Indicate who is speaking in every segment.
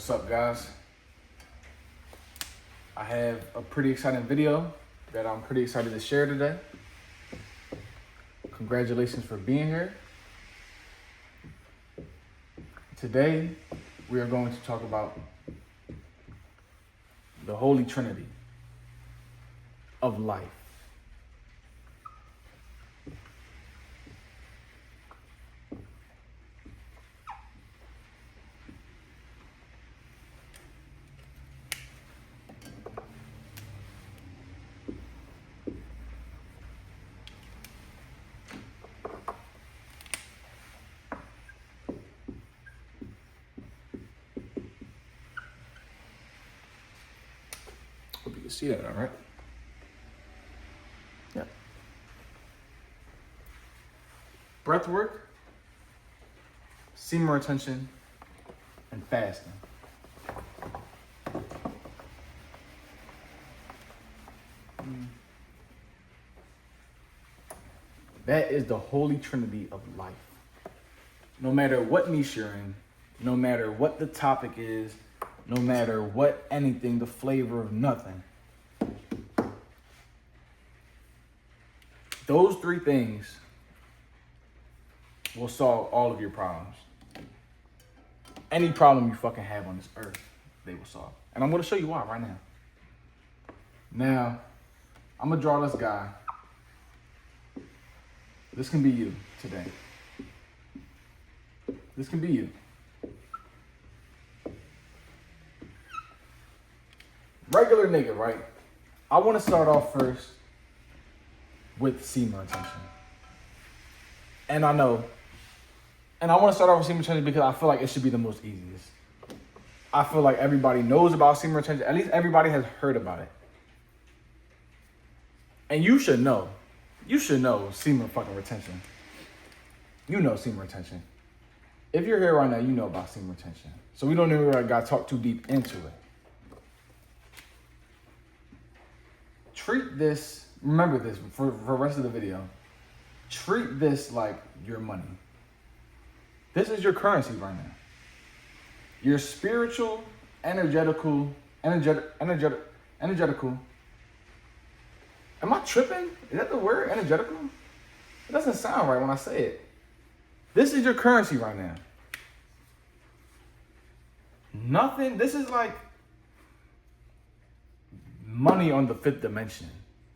Speaker 1: What's up, guys? I have a pretty exciting video that I'm pretty excited to share today. Congratulations for being here. Today, we are going to talk about the Holy Trinity of life. Hope you can see that, all right? Yeah. BreathWork, semen retention, and fasting. That is the Holy Trinity of life. No matter what niche you're in, no matter what the topic is, no matter what anything, the flavor of nothing. Those three things will solve all of your problems. Any problem you fucking have on this earth, they will solve. And I'm going to show you why right now. Now, I'm going to draw this guy. This can be you today. This can be you. Regular nigga, right? I want to start off first with semen retention. And I want to start off with semen retention because I feel like it should be the most easiest. I feel like everybody knows about semen retention. At least everybody has heard about it. And you should know. You should know semen fucking retention. You know semen retention. If you're here right now, you know about semen retention. So we don't even got to talk too deep into it. Treat this, remember this for the rest of the video. Treat this like your money. This is your currency right now. Your spiritual, energetical. Am I tripping? Is that the word, energetical? It doesn't sound right when I say it. This is your currency right now. Nothing, this is like money on the fifth dimension.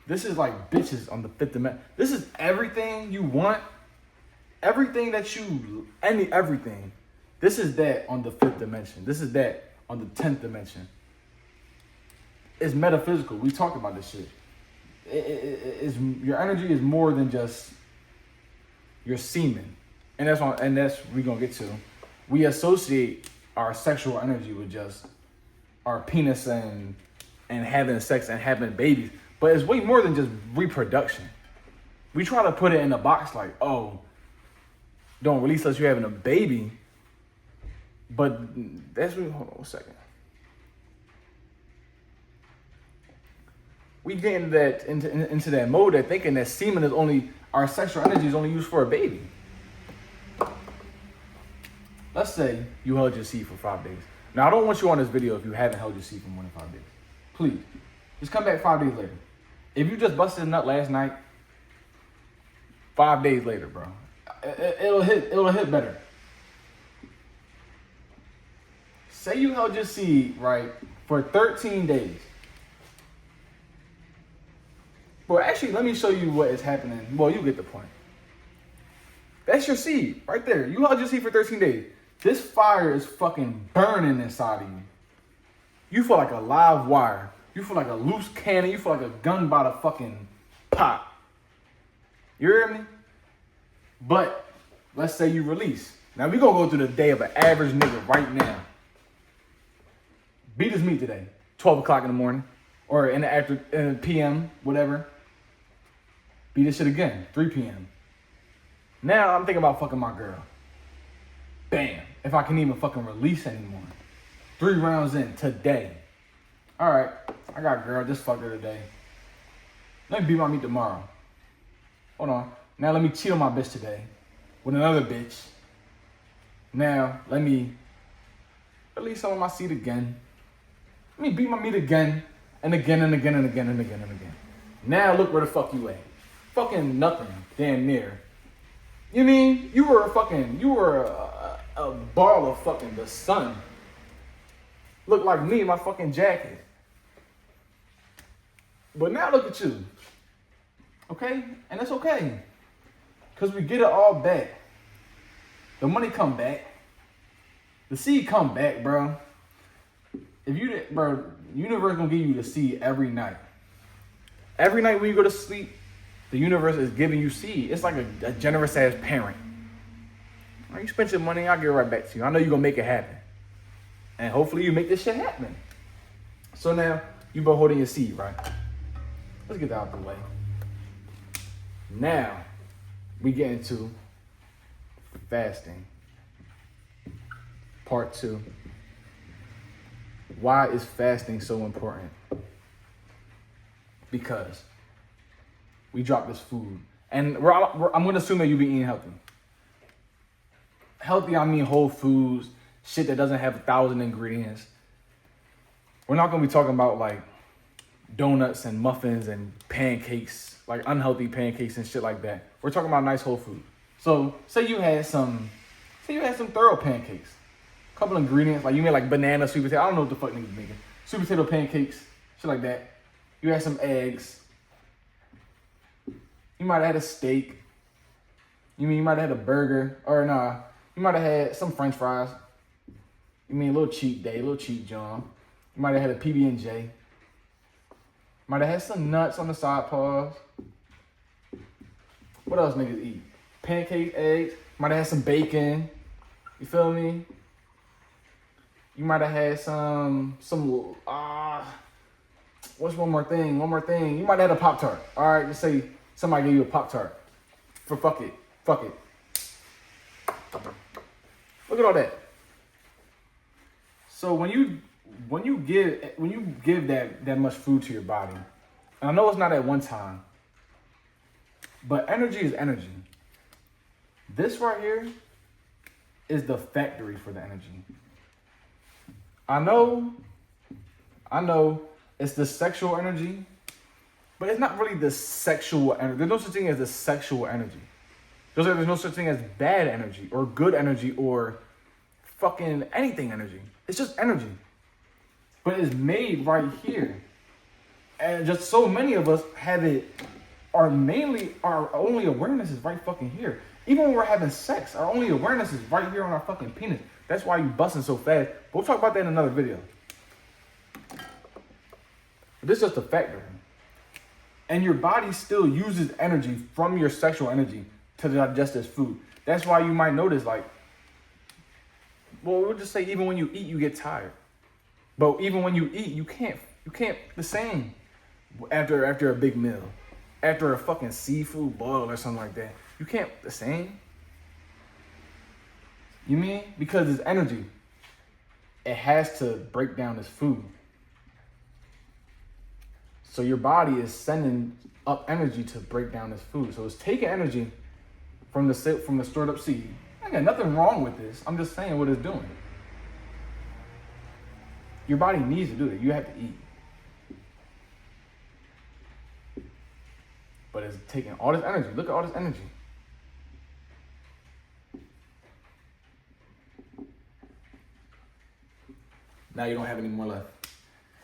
Speaker 1: This is like bitches on the fifth dimension. This is everything you want. Everything that you, everything. This is that on the fifth dimension. This is that on the 10th dimension. It's metaphysical. We talk about this shit. Your energy is more than just your semen. And that's we're gonna get to. We associate our sexual energy with just our penis and having sex and having babies. But it's way more than just reproduction. We try to put it in a box like, oh, don't release unless you're having a baby. But hold on a second. We get into that mode that thinking that semen is only, our sexual energy is only used for a baby. Let's say you held your seed for 5 days. Now, I don't want you on this video if you haven't held your seed for more than 5 days. Please, just come back 5 days later. If you just busted a nut last night, 5 days later, bro, it'll hit better. Say you held your seed, right, for 13 days. Well, actually, let me show you what is happening. Well, you get the point. That's your seed right there. You held your seed for 13 days. This fire is fucking burning inside of you. You feel like a live wire. You feel like a loose cannon. You feel like a gun by the fucking pop. You hear me? But let's say you release. Now we're going to go through the day of an average nigga right now. Beat his meat today. 12 o'clock in the morning. Or in the PM, whatever. Beat this shit again. 3 p.m. Now I'm thinking about fucking my girl. Bam. If I can even fucking release anymore. 3 rounds in today. All right. I got a girl. Just fuck her today. Let me beat my meat tomorrow. Hold on. Now let me cheat on my bitch today with another bitch. Now let me release some of my seed again. Let me beat my meat again, and again, and again, and again, and again, and again. Now look where the fuck you at. Fucking nothing, damn near. You mean, you were a ball of fucking the sun. Look like me in my fucking jacket. But now look at you. Okay? And it's okay. Because we get it all back. The money come back. The seed come back, bro. Universe gonna give you the seed every night. Every night when you go to sleep, the universe is giving you seed. It's like a generous ass parent. Right, you spent your money, I'll give it right back to you. I know you're gonna make it happen. And hopefully you make this shit happen. So now, you've been holding your seed, right? Let's get that out of the way. Now, we get into fasting. Part 2. Why is fasting so important? Because we drop this food. And I'm going to assume that you be eating healthy. Healthy, I mean whole foods, shit that doesn't have 1,000 ingredients. We're not going to be talking about like donuts and muffins and pancakes, like unhealthy pancakes and shit like that. We're talking about nice whole food. So say you had some thorough pancakes. A couple ingredients, like you made like banana, sweet potato. I don't know what the fuck niggas making. Sweet potato pancakes, shit like that. You had some eggs. You might have had a steak. You might have had a burger. Or nah, you might have had some french fries. You mean a little cheap day, a little cheap John. You might have had a PB&J. Might have had some nuts on the side paws. What else niggas eat? Pancakes, eggs. Might have had some bacon. You feel me? You might have had some what's one more thing? You might have had a Pop-Tart. All right, just say somebody gave you a Pop-Tart. For fuck it. Look at all that. So when you give that much food to your body, and I know it's not at one time, but energy is energy. This right here is the factory for the energy. I know it's the sexual energy, but it's not really the sexual energy. There's no such thing as the sexual energy. There's no such thing as bad energy or good energy or fucking anything energy. It's just energy. But it's made right here. And just so many of us have it, our only awareness is right fucking here. Even when we're having sex, our only awareness is right here on our fucking penis. That's why you busting so fast. We'll talk about that in another video. But this is just a factor. And your body still uses energy from your sexual energy to digest this food. That's why you might notice, like, well, we'll just say even when you eat, you get tired. But even when you eat, you can't the same after a big meal. After a fucking seafood boil or something like that. You can't the same. You mean? Because it's energy. It has to break down this food. So your body is sending up energy to break down this food. So it's taking energy from the stored up seed. I got nothing wrong with this. I'm just saying what it's doing. Your body needs to do it. You have to eat. But it's taking all this energy. Look at all this energy. Now you don't have any more left.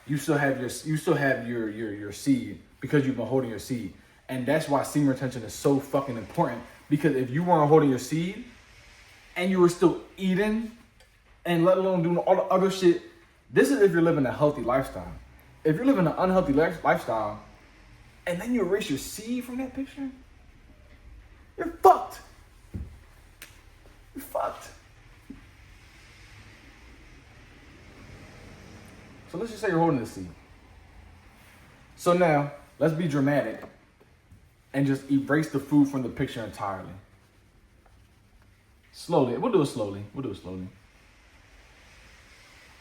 Speaker 1: You still have your seed because you've been holding your seed. And that's why semen retention is so fucking important. Because if you weren't holding your seed and you were still eating and let alone doing all the other shit, this is if you're living a healthy lifestyle. If you're living an unhealthy lifestyle and then you erase your seed from that picture, you're fucked. You're fucked. So let's just say you're holding the seed. So now, let's be dramatic and just erase the food from the picture entirely. Slowly. We'll do it slowly.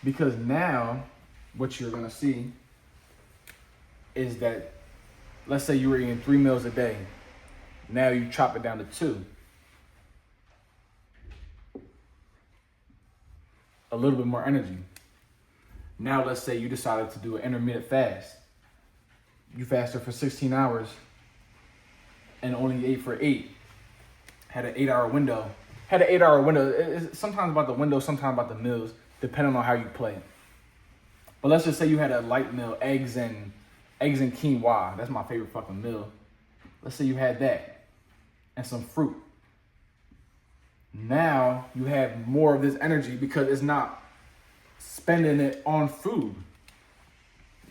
Speaker 1: Because now, what you're going to see is that, let's say you were eating 3 meals a day. Now you chop it down to 2. a little bit more energy. Now let's say you decided to do an intermittent fast. You fasted for 16 hours and only ate for 8. Had an 8-hour window. It's sometimes about the window, sometimes about the meals, depending on how you play it. But let's just say you had a light meal, eggs and quinoa. That's my favorite fucking meal. Let's say you had that and some fruit. Now you have more of this energy because it's not spending it on food.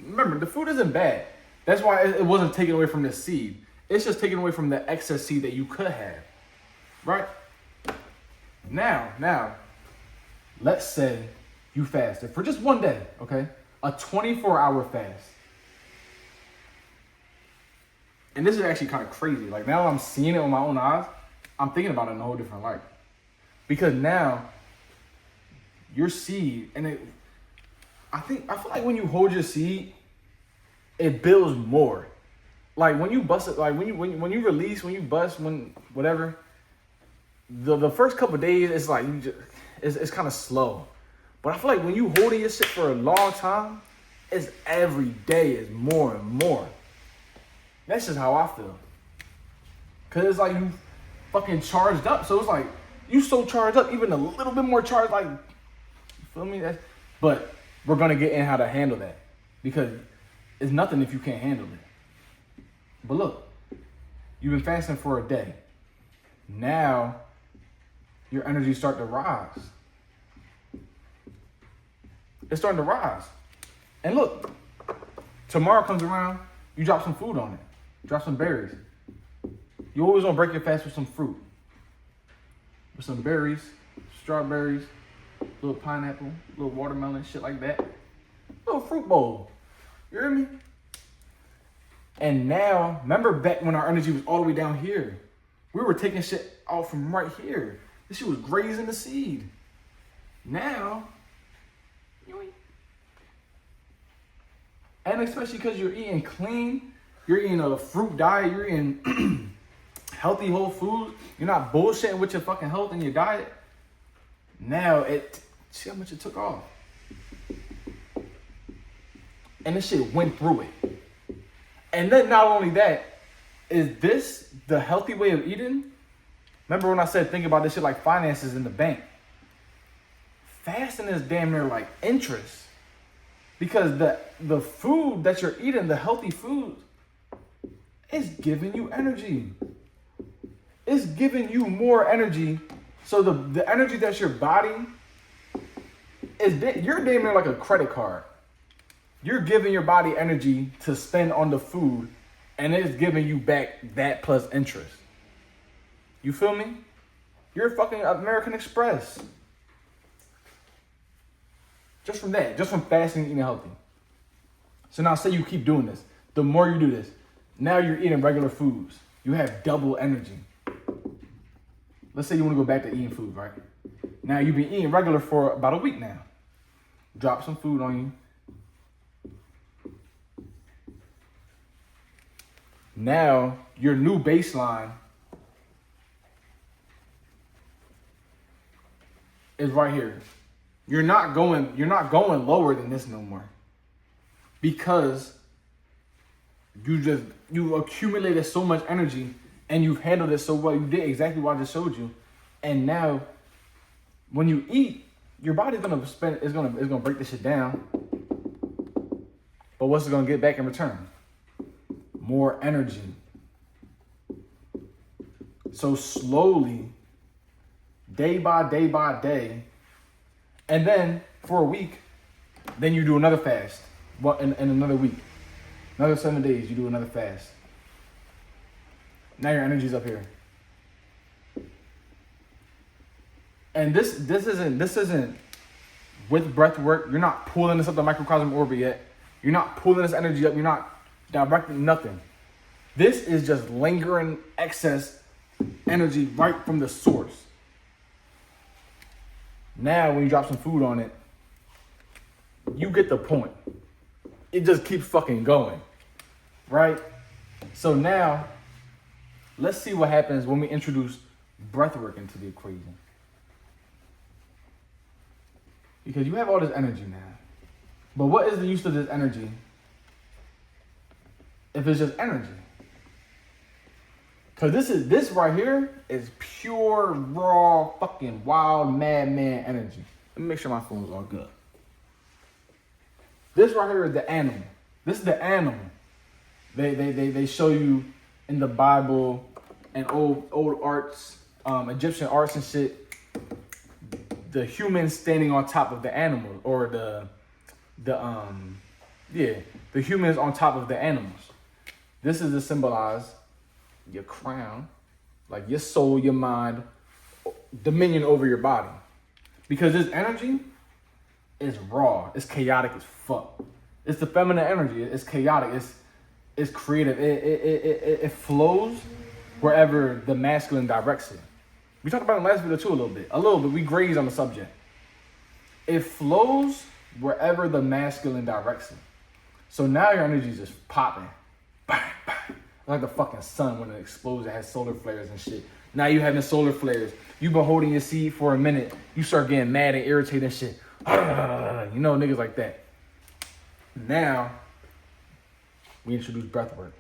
Speaker 1: Remember, the food isn't bad. That's why it wasn't taken away from the seed. It's just taken away from the excess seed that you could have, right? Now, let's say you fasted for just one day, okay? A 24-hour fast. And this is actually kind of crazy. Like, now I'm seeing it with my own eyes, I'm thinking about it in a whole different light. Because now, your seed, I feel like when you hold your seed, it builds more. Like when you bust it, like when you release, when you bust, when whatever, the first couple of days it's like it's kind of slow. But I feel like when you holding your shit for a long time, it's every day is more and more. That's just how I feel. Cause it's like you fucking charged up. So it's like you so charged up, even a little bit more charged, like, you feel me? But we're gonna get in how to handle that. Because it's nothing if you can't handle it. But look, you've been fasting for a day. Now, your energy start to rise. It's starting to rise. And look, tomorrow comes around, you drop some food on it. Drop some berries. You always want to break your fast with some fruit. With some berries, strawberries, little pineapple, little watermelon, shit like that. Little fruit bowl. You hear me? And now, remember back when our energy was all the way down here? We were taking shit out from right here. This shit was grazing the seed. Now, and especially because you're eating clean, you're eating a fruit diet, you're eating healthy whole foods, you're not bullshitting with your fucking health and your diet. Now, see how much it took off. And this shit went through it. And then not only that, is this the healthy way of eating? Remember when I said think about this shit like finances in the bank? Fasting is damn near like interest. Because the food that you're eating, the healthy food, is giving you energy. It's giving you more energy. So the energy that's your body you're damn near like a credit card. You're giving your body energy to spend on the food, and it's giving you back that plus interest. You feel me? You're fucking American Express. Just from that, just from fasting and eating healthy. So now say you keep doing this. The more you do this, now you're eating regular foods. You have double energy. Let's say you want to go back to eating food, right? Now you've been eating regular for about a week now. Drop some food on you. Now your new baseline is right here. You're not going lower than this no more. Because you accumulated so much energy and you've handled it so well. You did exactly what I just showed you. And now when you eat, your body's gonna break this shit down. But what's it gonna get back in return? More energy. So slowly, day by day by day, and then for a week, then you do another fast. In another week, another 7 days, you do another fast. Now your energy's up here. And this isn't with breath work. You're not pulling this up the microcosm orbit yet. You're not pulling this energy up. You're not directing nothing. This is just lingering excess energy right from the source. Now, when you drop some food on it, you get the point. It just keeps fucking going, right? So now, let's see what happens when we introduce breathwork into the equation. Because you have all this energy now. But what is the use of this energy if it's just energy? Because this right here is pure, raw, fucking wild, madman energy. Let me make sure my phone's all good. This right here is the animal. This is the animal. They show you in the Bible and old arts, Egyptian arts and shit, the humans standing on top of the animal, or the humans on top of the animals. This is to symbolize your crown, like your soul, your mind, dominion over your body. Because this energy is raw, it's chaotic as fuck. It's the feminine energy, it's chaotic, it's creative, it flows wherever the masculine directs it. We talked about it in the last video too a little bit, we grazed on the subject. It flows wherever the masculine directs it. So now your energy is just popping. Bang, bang. Like the fucking sun when it explodes, it has solar flares and shit. Now you having solar flares. You've been holding your seed for a minute. You start getting mad and irritated and shit. You know, niggas like that. Now, we introduce breathwork.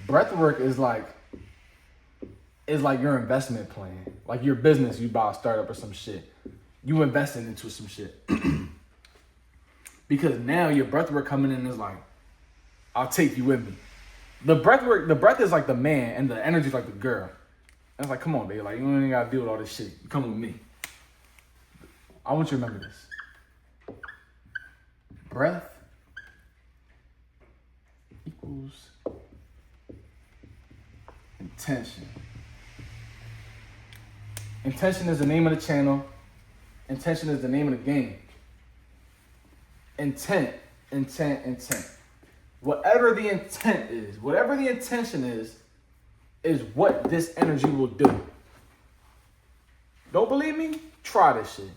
Speaker 1: Breathwork is like your investment plan. Like your business, you buy a startup or some shit. You investing into some shit. Because now your breathwork coming in is like, I'll take you with me. The breath is like the man and the energy is like the girl. And it's like, come on, baby. Like, you don't even gotta deal with all this shit. You come with me. I want you to remember this. Breath equals intention. Intention is the name of the channel. Intention is the name of the game. Intent. Whatever the intent is, whatever the intention is what this energy will do. Don't believe me? Try this shit.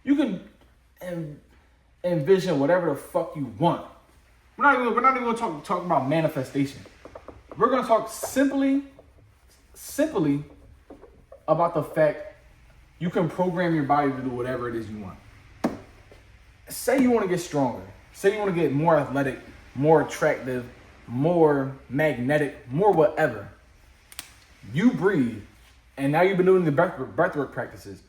Speaker 1: You can envision whatever the fuck you want. We're not even gonna talk about manifestation. We're gonna talk simply about the fact you can program your body to do whatever it is you want. Say you want to get stronger. Say you want to get more athletic, more attractive, more magnetic, more whatever. You breathe, and now you've been doing the breathwork practices.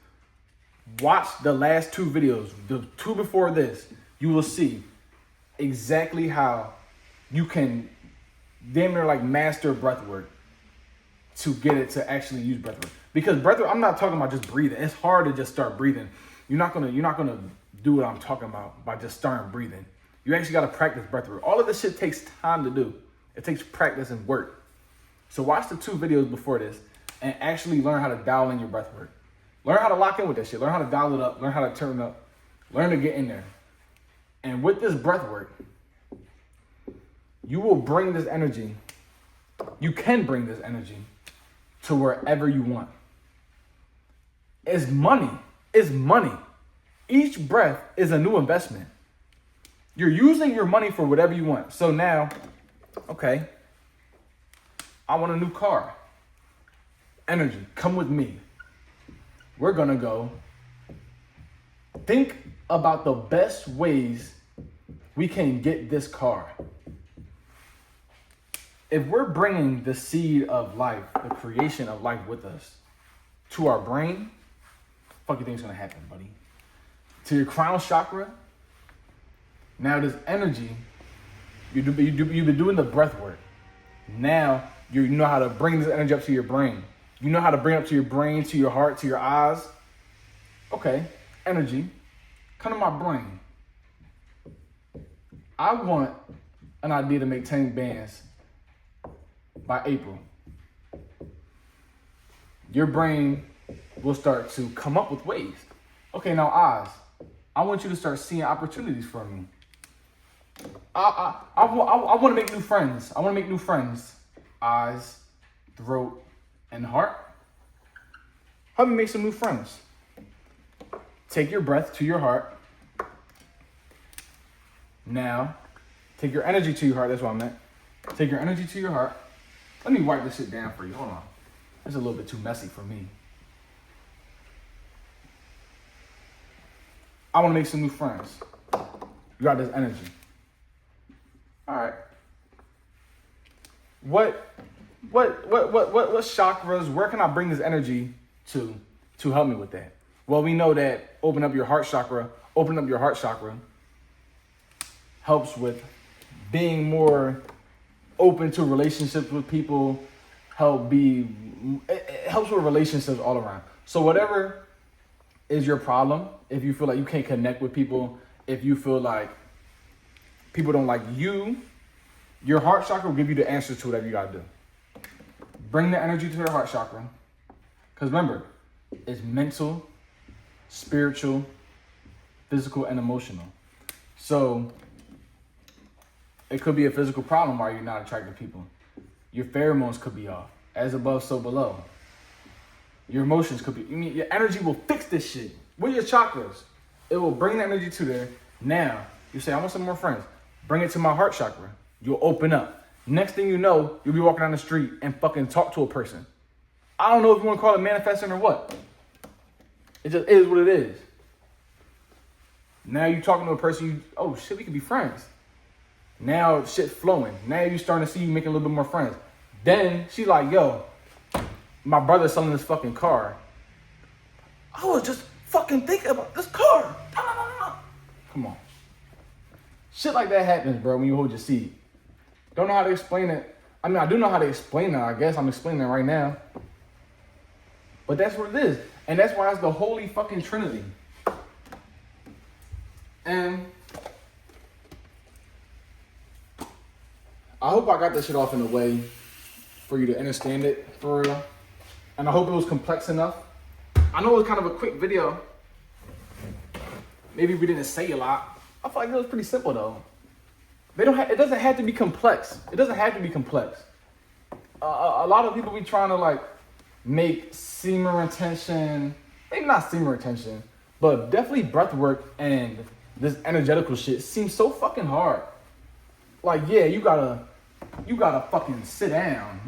Speaker 1: Watch the last two videos, the two before this. You will see exactly how you can damn near like master breathwork to get it to actually use breathwork. Because breathwork, I'm not talking about just breathing. It's hard to just start breathing. You're not gonna do what I'm talking about by just starting breathing. You actually gotta practice breathwork. All of this shit takes time to do. It takes practice and work. So watch the two videos before this and actually learn how to dial in your breathwork. Learn how to lock in with that shit. Learn how to dial it up. Learn how to turn it up. Learn to get in there. And with this breathwork, you will bring this energy. You can bring this energy to wherever you want. It's money. It's money. Each breath is a new investment. You're using your money for whatever you want. So now, okay, I want a new car. Energy, come with me. We're gonna go think about the best ways we can get this car. If we're bringing the seed of life, the creation of life with us to our brain, fuck you think's gonna happen, buddy? To your crown chakra. Now this energy, you've been doing the breath work. Now you know how to bring this energy up to your brain. You know how to bring it up to your brain, to your heart, to your eyes. Okay, energy, come to my brain. I want an idea to make 10 bands by April. Your brain will start to come up with ways. Okay, now eyes. I want you to start seeing opportunities for me. I want to make new friends. I want to make new friends. Eyes, throat, and heart. Help me make some new friends. Take your breath to your heart. Now, take your energy to your heart. That's what I meant. Take your energy to your heart. Let me wipe this shit down for you. Hold on. It's a little bit too messy for me. I want to make some new friends. You got this energy. All right. What chakras, where can I bring this energy to help me with that? Well, we know that opening up your heart chakra helps with being more open to relationships with people, it helps with relationships all around. So whatever is your problem, if you feel like you can't connect with people, if you feel like people don't like you, your heart chakra will give you the answers to whatever you gotta do. Bring the energy to your heart chakra. Because remember, it's mental, spiritual, physical, and emotional. So it could be a physical problem why you're not attracted to people. Your pheromones could be off. As above, so below. Your emotions could be, your energy will fix this shit. With your chakras, it will bring the energy to there. Now, you say, I want some more friends. Bring it to my heart chakra. You'll open up. Next thing you know, you'll be walking down the street and fucking talk to a person. I don't know if you want to call it manifesting or what. It just is what it is. Now you talking to a person, oh shit, we could be friends. Now shit's flowing. Now you starting to see you making a little bit more friends. Then she's like, yo, my brother's selling this fucking car. I was just fucking thinking about this car. Come on. Shit like that happens, bro, when you hold your seed. Don't know how to explain it. I mean, I do know how to explain it. I guess I'm explaining it right now. But that's what it is. And that's why it's the holy fucking Trinity. And I hope I got this shit off in a way for you to understand it for real. And I hope it was complex enough. I know it was kind of a quick video. Maybe we didn't say a lot. I feel like it was pretty simple though. It doesn't have to be complex. It doesn't have to be complex. A lot of people be trying to like make semen retention, maybe not semen retention, but definitely breath work and this energetical shit seems so fucking hard. Like, yeah, you gotta fucking sit down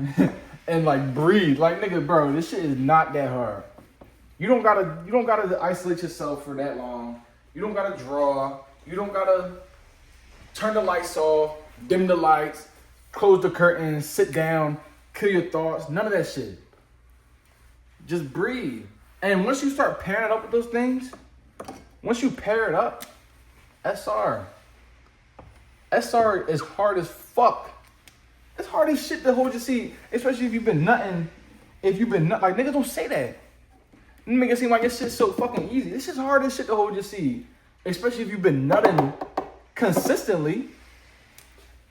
Speaker 1: and like breathe. Like, nigga, bro, this shit is not that hard. You don't gotta isolate yourself for that long. You don't gotta draw. You don't gotta turn the lights off, dim the lights, close the curtains, sit down, kill your thoughts. None of that shit. Just breathe. And once you start pairing it up with those things, once you pair it up, SR is hard as fuck. It's hard as shit to hold your seed, especially if you've been nutting. Like, niggas don't say that. Make it seem like this shit's so fucking easy. This is hard as shit to hold your seed, especially if you've been nutting consistently.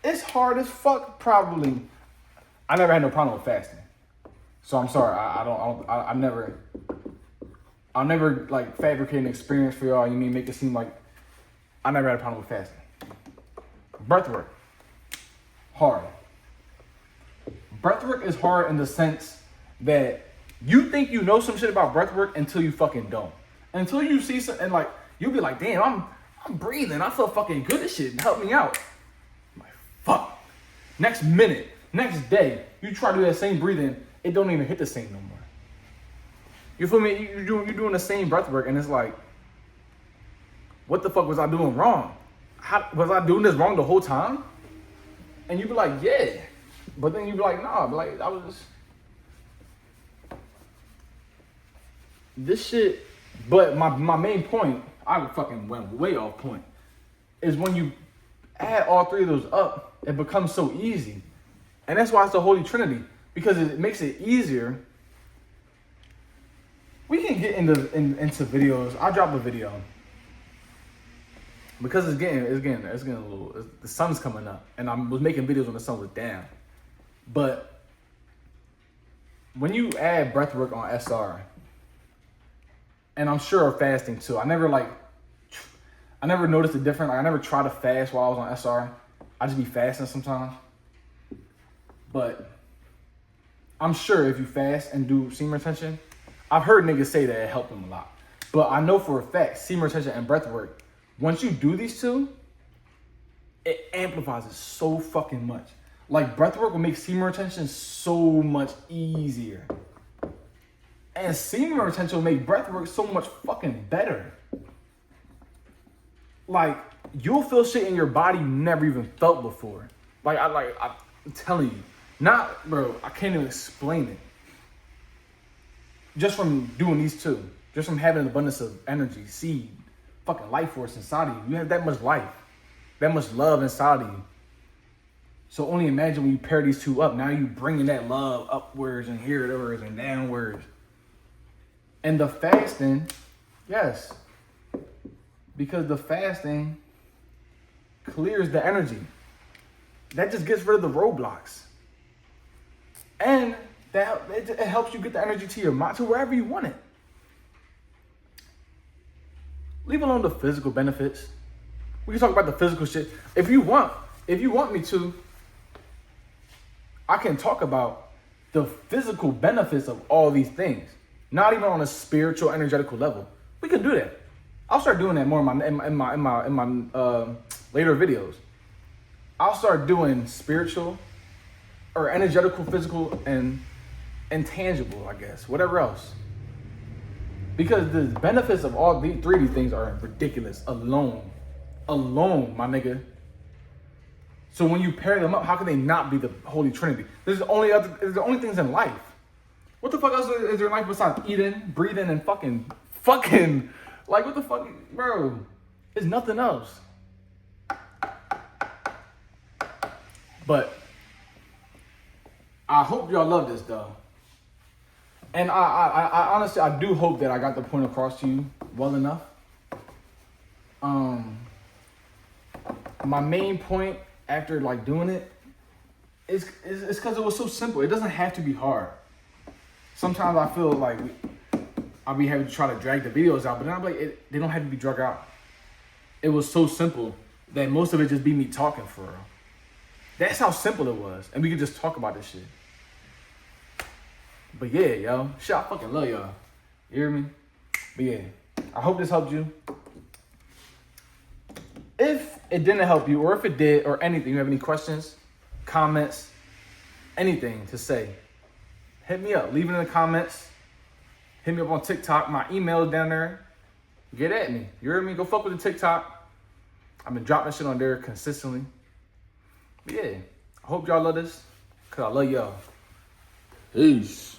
Speaker 1: It's hard as fuck, probably. I never had no problem with fasting, so I'm sorry. I'll never like fabricate an experience for y'all. You mean make it seem like I never had a problem with fasting. Breathwork, hard. Breathwork is hard in the sense that you think you know some shit about breathwork until you fucking don't. Until you see something and like you'll be like, damn, I'm breathing. I feel fucking good. This shit help me out. I'm like, fuck. Next minute, next day, you try to do that same breathing, it don't even hit the same no more. You feel me? You're doing the same breathwork, and it's like, what the fuck was I doing wrong? Was I doing this wrong the whole time? And you be like, yeah. But then you be like, nah, like, I was just... This shit... But my main point, I fucking went way off point, is when you add all three of those up, it becomes so easy. And that's why it's the Holy Trinity, because it makes it easier. We can get into videos. I'll drop a video. Because it's getting a little, the sun's coming up, and I was making videos when the sun was down. But when you add breathwork on SR, and I'm sure fasting too, I never noticed the difference. Like, I never tried to fast while I was on SR. I just be fasting sometimes. But I'm sure if you fast and do semen retention, I've heard niggas say that it helped them a lot. But I know for a fact, semen retention and breathwork, once you do these two, it amplifies it so fucking much. Like, breathwork will make semen retention so much easier. And semen retention will make breathwork so much fucking better. like you'll feel shit in your body you never even felt before. I'm telling you, not bro. I can't even explain it. Just from doing these two, just from having an abundance of energy, seed, fucking life force inside of you. You have that much life, that much love inside of you. So only imagine when you pair these two up. Now you bringing that love upwards and herewards and downwards. And the fasting, yes, because the fasting clears the energy. That just gets rid of the roadblocks. And it helps you get the energy to your mind, to wherever you want it. Leave alone the physical benefits. We can talk about the physical shit. If you want me to, I can talk about the physical benefits of all these things. Not even on a spiritual, energetical level. We can do that. I'll start doing that more in my later videos. I'll start doing spiritual or energetical, physical, and intangible, I guess, whatever else. Because the benefits of all three of these things are ridiculous alone, my nigga. So when you pair them up, how can they not be the Holy Trinity? There's the only things in life. What the fuck else is there in life besides eating, breathing, and fucking, like what the fuck, bro? There's nothing else. But I hope y'all love this though. And I honestly, I do hope that I got the point across to you well enough. My main point after like doing it is because it was so simple. It doesn't have to be hard. Sometimes I feel like I'll be having to try to drag the videos out, but then I'm like, they don't have to be drug out. It was so simple that most of it just be me talking for real. That's how simple it was. And we could just talk about this shit. But yeah, yo. Shit, I fucking love y'all. You hear me? But yeah, I hope this helped you. If it didn't help you, or if it did, or anything, you have any questions, comments, anything to say, hit me up. Leave it in the comments. Hit me up on TikTok. My email is down there. Get at me. You hear me? Go fuck with the TikTok. I've been dropping shit on there consistently. But yeah, I hope y'all love this, because I love y'all. Peace.